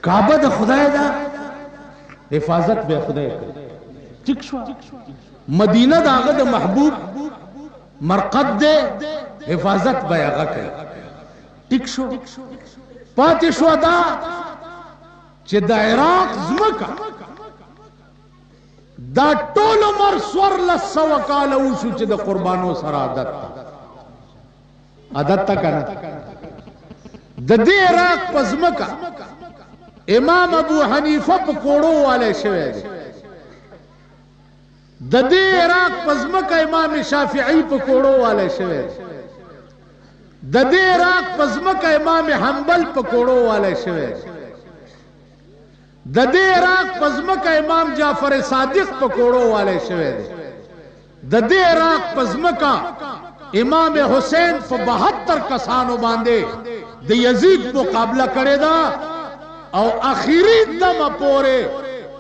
کعبه د خدای دا حفاظت به خدای کوي ټیک شو مدینه دا هغه د محبوب مرقد ده حفاظت به هغه کوي ټیک شو پاتې شو دا چې د عراق ځمکه دا ټول عمر 1400 کاله وشو چې د قربانو سره عادت تا کنه د دې عراق په ځمکه امام ابو حنیفه په کوړو والے شوی دی د دې عراق په ځمکه امام شافعی په کوړو والے شوی دی د دې عراق په ځمکه امام حنبل په کوړو والے شوی دی د دې عراق په ځمکه امام جعفر صادق په کوړو والے شوی دی د دې عراق په ځمکه امام حسین په 72 کسانو باندې د یزید مقابله کړې ده او اخیری دم پورې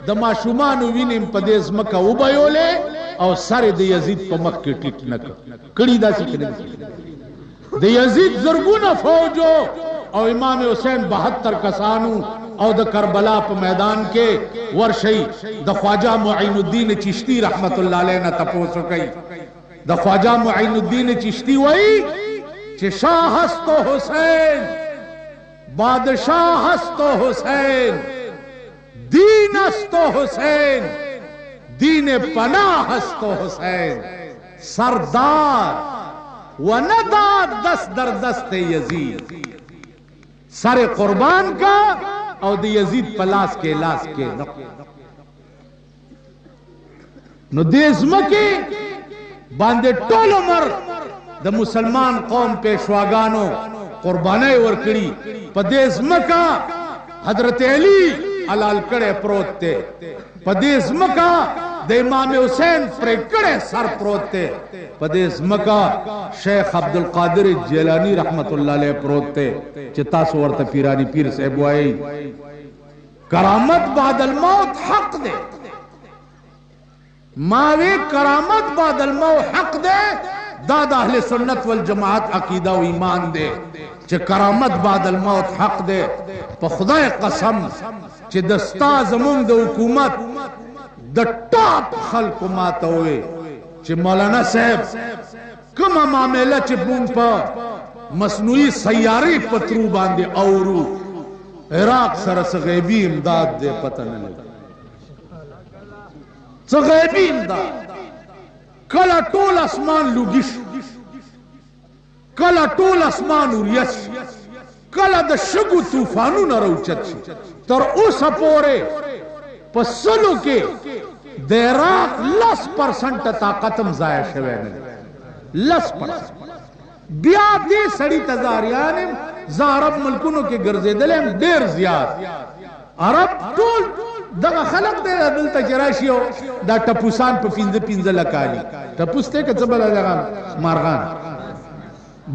د ماشومانو وینم په دې ځمکه وبایولې او سر د یزید په مخ کې ټیټ نه کړی دا څه کړی د یزید زرګونه فوجو او امام حسین 72 کسانو او د کربلا په میدان کې ورشي د خواجہ معین الدین چشتی رحمت الله علیه نه تاسو کوي د خواجہ معین الدین چشتی وای چې شاه است حسین بادشاہ است حسین دین است حسین دین پناہ است حسین سردار و نداد دست در دست یزید سر قربان کا او د یزید پلاس کے لاس کے نو دیزمکی باندې ټول عمر د مسلمان قوم پیشواګانو قربانای ورکړي په دې ځمکه حضرت علی حلال کړه پروت ته په دې ځمکه د امام حسین پر کړه سر پروت ته په دې ځمکه شیخ عبد القادر جیلانی رحمت الله علیه پروت ته چې تاسو ورته پیرانی پیر صاحب وایي کرامت بعد الموت حق ده ماوی کرامت بعد الموت حق ده دا د اهل سنت والجماعت عقیده او ایمان ده چې کرامت بعد الموت حق ده په خدای قسم چې د استاد زمون د حکومت د ټاپ خلکو ماته وي چې مولانا صاحب کومه معاملې چې مونږ په مصنوعي سیارې پترو باندې اورو عراق سره غیبی امداد دے پتہ نہ لگا غیبی امداد کلا ټول اسمان لوګش کلا ټول اسمان اوریس کلا د شګو طوفانونو راوچت تر اوسه پورې پسلو کې د عراق 10% طاقتم ضایع شوی نه 10% بیا دې سړی تزاریان عرب ملکونو کې ګرځیدل ډیر زیات عرب ټول دغه خلق دې دلته چرایشي دا ټپوسان په 15 لکالي ټپوس ته کڅ بل لګا مارغان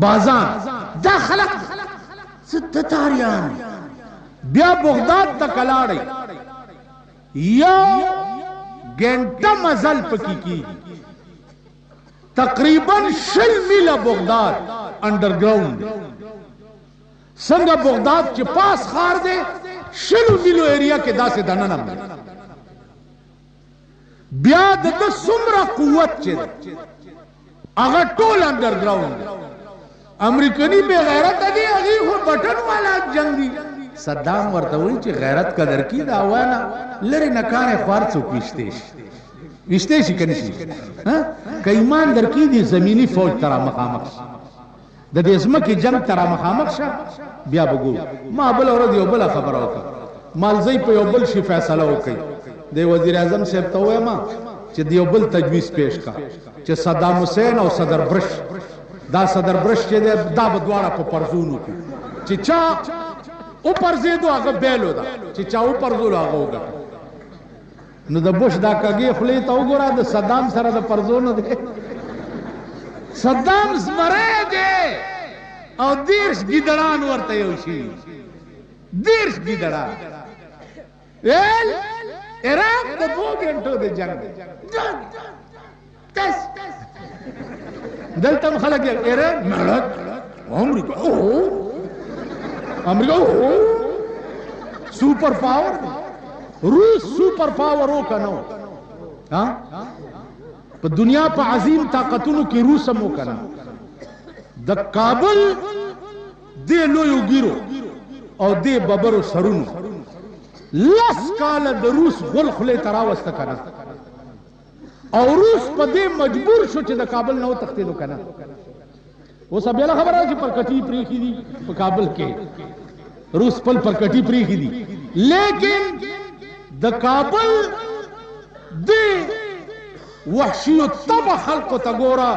بازان دا خلق ستتاریان بیا بغداد ته کلاړي یو ګنټه مزل پکې کی تقریبا 6 میله بغداد انډرګراوند څنګه بغداد چې پاس خار دی 6 میلو ایریا کې داسې دننه بیا د څومره قوت چې هغه ټول انډرګراوند امریکایي به غیرت دی هغه خو بټن والا جنگ دی صدام ورته وایي چې غیرت قدر کی دا وانه لری نه کار خوار څوک وشته شي کني شي ها که ایمان درکې دي زمینی فوج ترا مخامخ د دې ځمکې جنگ ترا مخامخ شه بیا وګو ما بل ورځ یو بل خبر اوکړه مالزی په یو بل شي فیصله وکړي د وزیر اعظم صاحب ته وایم چې دیو بل تجویز پیش کا چې صدام حسین او صدر برش دا صدر برش چې دا بدواړه په پرزونو کې چې چا او پرزیدو هغه بیلو دا چې چا او پرزول هغه وګټه نو د بوش دا کګي خپلې ته وګوره د صدام سره د پرزونو دی صدام زمره دی او دیرش ګیدړان ورته یو شي دیرش ګیدړان ویل عراق د 2 غنټو د جنگ تس دلته خلک عراق ملک امریکا super power रूस super power हो कनो पर दुनिया पर अजीम ताकतों की रूस हम कना द काबल दे लोयो गिरो और दे बबरो सरुन लस काल द रूस गुल खुले तरावस्त कना और रूस पदे मजबूर शो च द काबल नौ तख्ते दो कना वो सब बेला खबर है पर कटी प्री की दी पर काबल के रूस पल पर कटी प्री की दी लेकिन द काबल दे वहशी तब खल्क तगोरा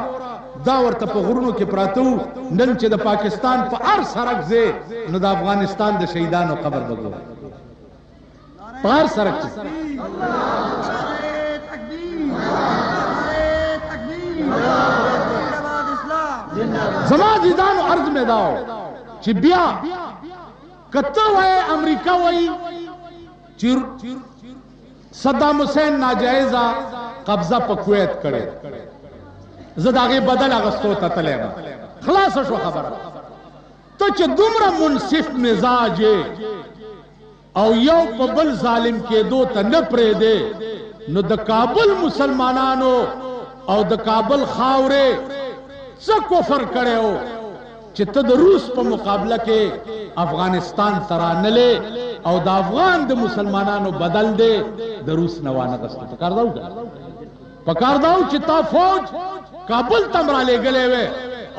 दावर तप गुरनों के प्रातु नंचे द पाकिस्तान पर हर सरक से न द अफगानिस्तान द शहीदान कबर बगो पर सरक जमा जिदान अर्ज में दाओ चिबिया कत्ता हुए अमेरिका वही सद्दाम हुसैन नाजायजा कब्जा पर कुवैत करे जदागे बदल अगस्तो तले खलास शो खबर तो च दुमरा मुनसिफ मिजाज और यौ पबल जालिम के दो तन प्रे दे न द काबुल मुसलमानानो और द काबुल खावरे कुफर करे हो चित्त द रूस पर मुकाबला के अफगानिस्तान तरा नले और द अफगान द मुसलमानानो बदल दे द रूस नवाना कस्त पकार दाऊ चित्ता फौज काबुल तमरा ले गले वे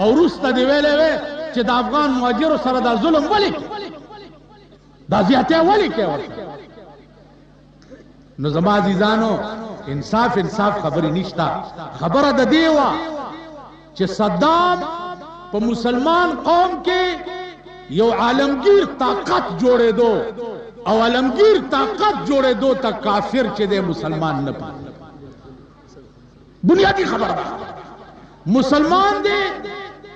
और रूस त दिवेले वे चित अफगान मुहाजिर सरदा जुल्म वाली दा जियाते वाली के नो जमा अजीजानो इंसाफ इंसाफ खबरी निश्ता खबर द देवा कि सद्दाम पर मुसलमान कौम के यो आलमगीर ताकत जोड़े दो और आलमगीर ताकत जोड़े दो तक काफिर चेदे मुसलमान न पाए बुनियादी खबर मुसलमान दे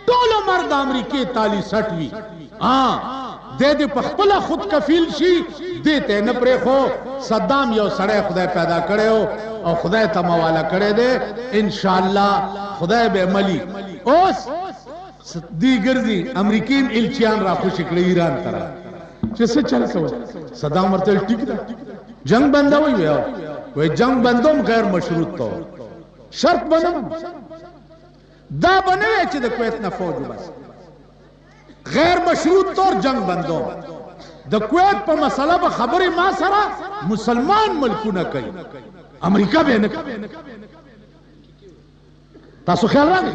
टोलो मर्द अमरीके ताली सटवी दे दे पखपला खुद कफील शी देते न प्रेखो सद्दाम यो सड़े खुदाई पैदा करे हो और खुदाई तमावाला करे दे इंशाअल्लाह खुदाई बेमली ओस दीगर दी अमरीकीन इल्चियान राखो शिकड़े ईरान तरा जैसे चल सो सद्दाम मरते टिक जंग बंदा हुई वे जंग बंदों गैर मशरूत तो शर्त बनो दा बने चे द कुवैत न फौज बस गैर मशरूत तौर जंग बंदों द कुवैत पर मसला पर खबरी मां सरा मुसलमान मुल्कू न कई अमेरिका भी न तासु ख्याल रख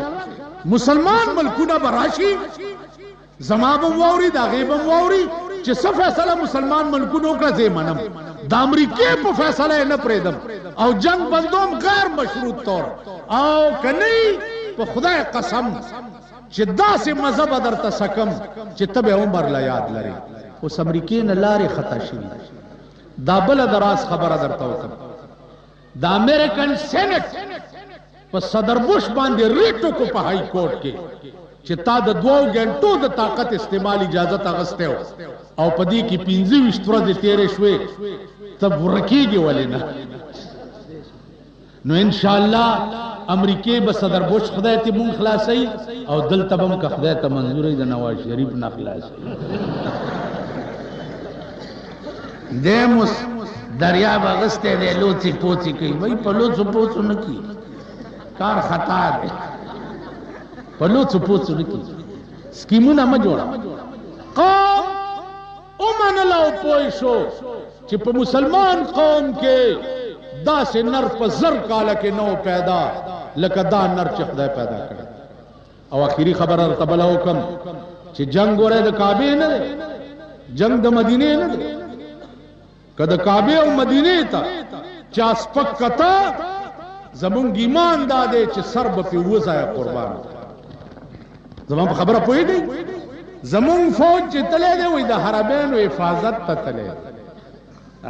मुसलमान मुल्कू न बराशी जमाबम वाउरी दागेबम वाउरी चे सब फैसला मुसलमान मुल्कू नो का जे मनम द अमेरिके पर फैसला न प्रेदम और जंग बंदों गैर मशरूत तौर आओ कनी तो खुदा कसम चिद्दा से मजहब अदर तसकम चित्तब उमर ला याद लरे उस अमरीकी न लारे खताशी दाबल दराज खबर अदर तवकम द अमेरिकन सेनेट पर सदर बुश बांधे रेटो को पर हाई कोर्ट के चित्ता द 2 घंटों द ताकत इस्तेमाल इजाजत अगस्ते हो और पदी की 15 वर्ष तेरे शुए तब रखेगी वाले ना नो इंशाअल्लाह अमरीके ब सदर बुश खुदा ती मुंह खलासी और दिल तबम का खुदा ता मंजूर है नवाज शरीफ ना खलासी देमुस दरिया बगस्ते दे लोची पोची की भाई पलोचो पोचो न की कार खता दे पलोचो पोचो न की स्कीमु ना मजोड़ा कौम उमन लाओ पोइशो चिप मुसलमान कौम के दा से नर पर जर काला के नौ पैदा लकदा नर चखदा पैदा करे और आखिरी खबर तबला हुकम कि जंग हो रहे काबे न जंग द मदीने न कद काबे और मदीने था चासपक कता जमुंग ईमान दादे च सरब पे वजाया कुर्बान जमुंग खबर पोई गई जमुंग फौज च तले दे वही द हरमैन हिफाजत तले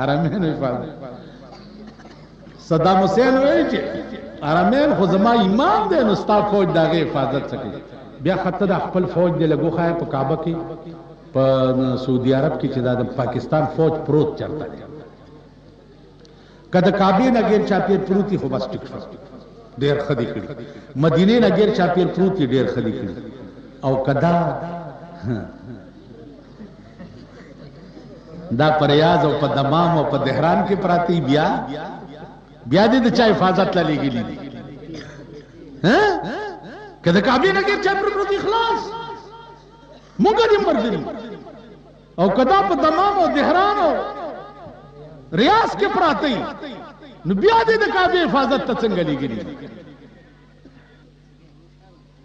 हरमैन हिफाजत सद्दाम हुसैन वे हरमैन खुजमा इमाम दे नुस्ता फौज दागे हिफाजत सके बिया खतर खपल फौज दे लगो खाए प काबा की प सऊदी अरब की चिदा पाकिस्तान फौज प्रोत चलता है कद काबे न गेर चापियर प्रूती हो बस टिक देर खदी कड़ी मदीने न गेर चापियर प्रूती देर खदी कड़ी और कदा دا پریاز او په دمام او په دهران کې پراتی بیا دې د چا حفاظت لا لګیلی دي کله کعبه نه کې چا پر اخلاص مونږ دې مرګري او کدا په دمام او دهران او ریاض کې پراتی نو بیا دې د کعبه حفاظت ته څنګه لګیلی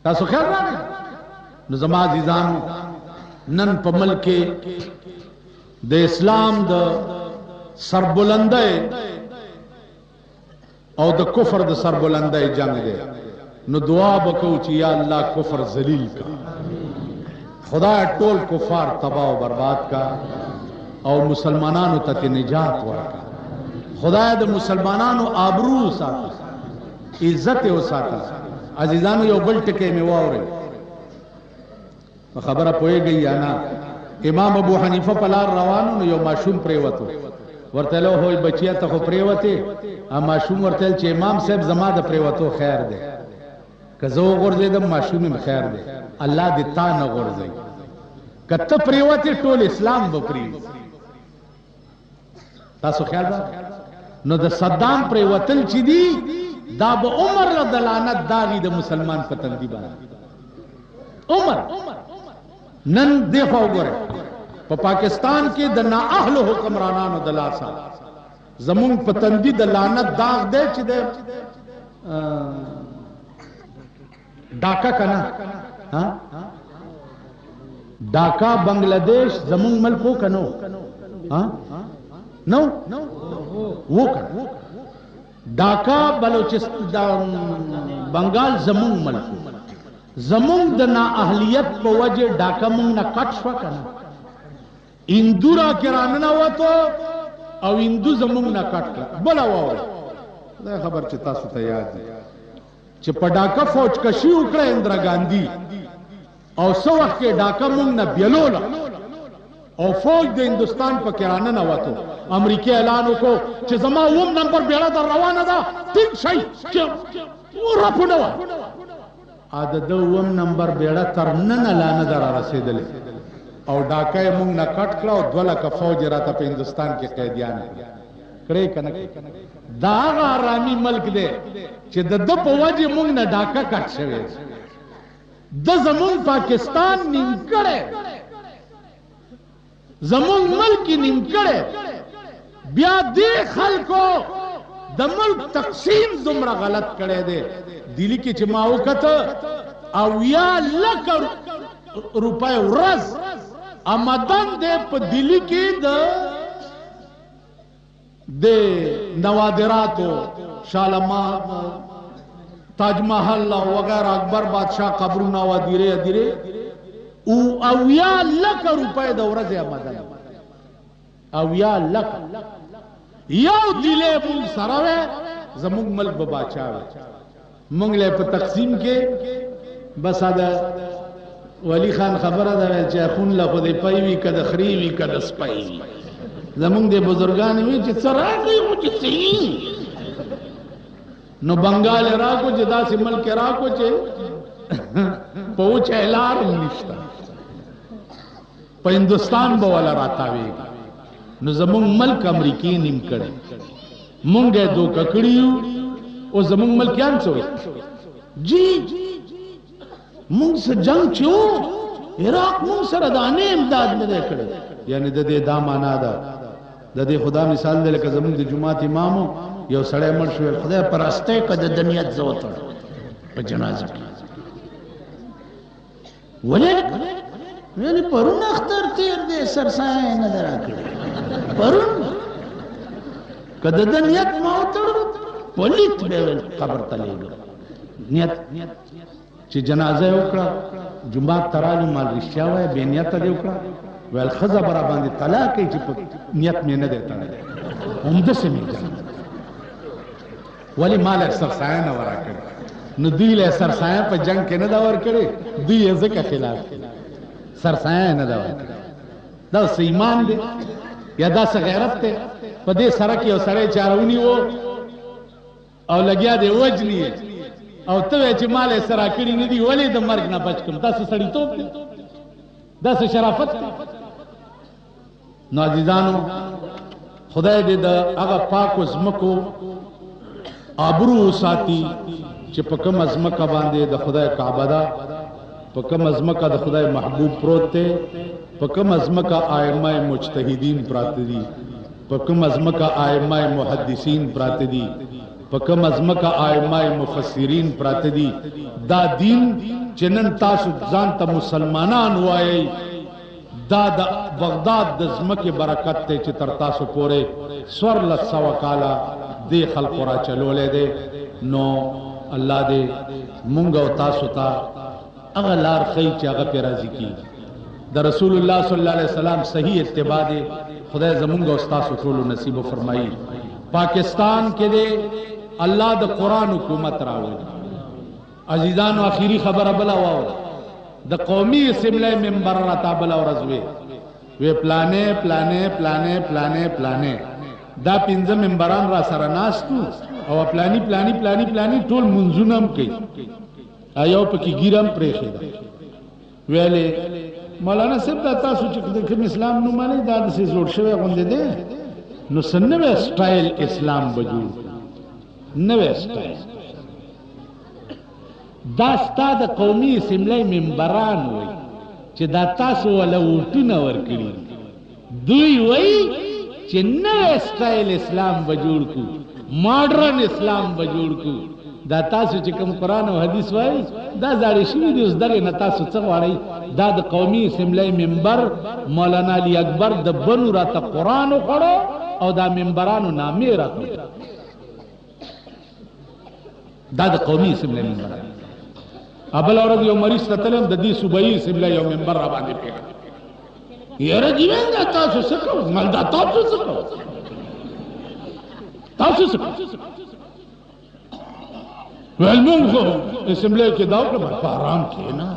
تاسو خیال راغی نو زما عزیزانو نن په ملک د اسلام د سربلندۍ او د کفر د سربلندۍ جنگ دی نو دعا وکړو چې یا الله کفر ذلیل کا خدای ټول کفار تباہ و برباد کا او مسلمانانو ته نجات ورکا خدای د مسلمانانو آبرو ساته عزت او ساته عزیزانو یو بل ټکی می واوري خبره پوهیږي یا نه امام ابو حنیفه په لار روانو نو یو ماشوم پریوتو ورته له هوی بچیا ته خو پریوته ا ماشوم ورته چې امام صاحب زما د پریوتو خیر دی که زه وغورځیدم ماشوم هم خیر دی الله دې تا نه غورځي کته پریوته ټول اسلام به پری تاسو خیال را نو د صدام پریوتل چې دی دا به عمر رضی لعنت داغي د مسلمان په تندی باندې عمر نن دیخوا وګوره په پاکستان کې د نااهل حکمرانانو د لاسه زمون په تندی د لعنت داغ دی چې د ډاکا کنا ډاکا بنگلاديش زمون ملکو کنو نو وہ ډاکا بلوچستان بنگال زمون ملکو زمون د نااهلیت په وجه ډاکا مونږ نه کټ شو کنه اندورا کرانه وته او اندو زمون نه کټ بلا وره دا خبر چې تاسو ته یاد دي چې په ډاکا فوج کشي وکړه اندرا ګاندھی او سو وخت کې ډاکا مونږ نه بیلولا او فوج د هندستان په کرانه نه وته امریکای اعلان وکړو چې زما ووم نمبر بیړه در روانه ده ټیک شي چې ورپونه ا د دوم نمبر بیړه تر نن لانه در رسیدلې او ډاکای مونږ نه کټ کړه او دوله کا فوج راته په هندستان کې قیدیان کړې کنه دا آرامي ملک دی چې د په وجه مونږ نه ډاکا کټ شوی د زمون پاکستان نیم کړه زمون ملک نیم کړه بیا دې خلکو د ملک تقسیم دومره غلط کړي دي دلی کې چې ما وکړه او یا لک روپے ورځ آمدن دې په دلی کې د نوادراتو شالامار تاج محل او وغیرہ اکبر بادشاہ قبرونه و دیره او یا لک روپے د ورځ آمدن او یا لک یو دلی مون سره زموږ ملک به بادشاہ مونږ له په تقسیم کې بس دا ولی خان خبره ده چې خون له خو دې پي وی کده خري وی کده سپي وی زمونږ د بزرګان وی چې سراغي او چې نو بنگال راکو چې داسې ملک راکو چې پوچ اعلان نشته په هندستان به ولا راتاوي نو زمونږ ملک امریکای نیم کړي مونږه دوه ککړیو او زمونږ ملکیان څو جی مونږ سره جنگ چو عراق مونږ سره د انې امداد نه کړي یعنی د دې دا معنا ده د دې خدا مثال دی لکه زمونږ د جماعت امامو یو سړی مړ شو خدای پرسته کده د نیت زوت په جنازه کې ولې یعنی پرون اختر تیر دې سرسای نه دراکړي پرون کده د نیت موتړ پولیت به قبر ته لګو نیت چې جنازه وکړه جمعه ترالو مال رښتیا وای به نیت دی وکړه ول خزه برا باندې طلاق کی چې نیت مې نه دیتا همده سمې ولی مال اکثر سایه نه ورا کړ نو دی له سر سایه په جنگ کې نه دا ور کړی دی ځکه خلاف سر سایه نه دا ور دا ایمان دی یا دا غیرت ته په دې سره کې یو سړی چارونی وو او لګیا دی وجنی او ته چې مال سره کړی نه دی ولې د مرګ نه بچ کوم تاسو سړی توپ تاسو شرافت نو عزیزانو خدای دې د هغه پاکو ځمکو آبرو ساتي چې په کومه ځمکه باندې د خدای کعبه ده، په کومه ځمکه د خدای محبوب پروت دی، په کومه ځمکه ائمه مجتهدین پراته دي، په کومه ځمکه ائمه محدثین پراته دي، په کومه ځمکه ائمه مفسرین پراته دي. دا دین چې نن تاسو ځان ته مسلمانان وایي، دا د بغداد د ځمکې برکت دی چې تر تاسو پورې 1400 کاله دې خلقو را چلولی دی. نو الله دې مونږ او تاسو ته هغه لار ښیي چې هغه پرې راضي کېږي. د رسول الله صلی الله علیه وسلم صحیح اتباع دې خدای زمونږ او تاسو ټولو نصیب فرمایي. پاکستان کې دې الله د قرآن حکومت راوړي. عزیزانو اخیری خبره بلا واوره، د قومي اسمبلی ممبر را تا بلا ورځ وی پلانې پلانې پلانې پلانې پلانې دا 15 ممبران را سره ناستو او پلانی پلانی پلانی پلانی ټول منځونه هم کوي، ایو پکې ګیرم پرېښې ده. ویلې مولانا صاحب دا تاسو چې کوم اسلام نو مانی دا د څه جوړ شوی غونډه ده، نو سنوي سټایل اسلام بجو نوې سټایل دا ستا د قومي اسمبلی ممبران وي چې دا تاسو ولا وټونه ورکړي، دوی وایي چې نوې سټایل اسلام به جوړ کو، ماډرن اسلام به جوړ کو. دا تاسو چې کوم قرآن او حدیث وایي دا زاړه شوي دي، اوس دغې نه تاسو څه غواړئ؟ دا د قومي اسمبلی ممبر مولانا علي اکبر د بنو راته قرآن وخوړو او دا ممبرانو نامې راکړو. دا د قومي اسمبلی ممبران. ابل اورد یو مریض ته تلم د دې صوبایي اسمبلی یو ممبر را باندې پیغام یاره جیوین دا تاسو څه کوئ؟ مال دا تاسو څه کوئ؟ تاسو څه کوئ؟ ویل مونږ خو اسمبلی کې دا وکړه په آرام کښېنه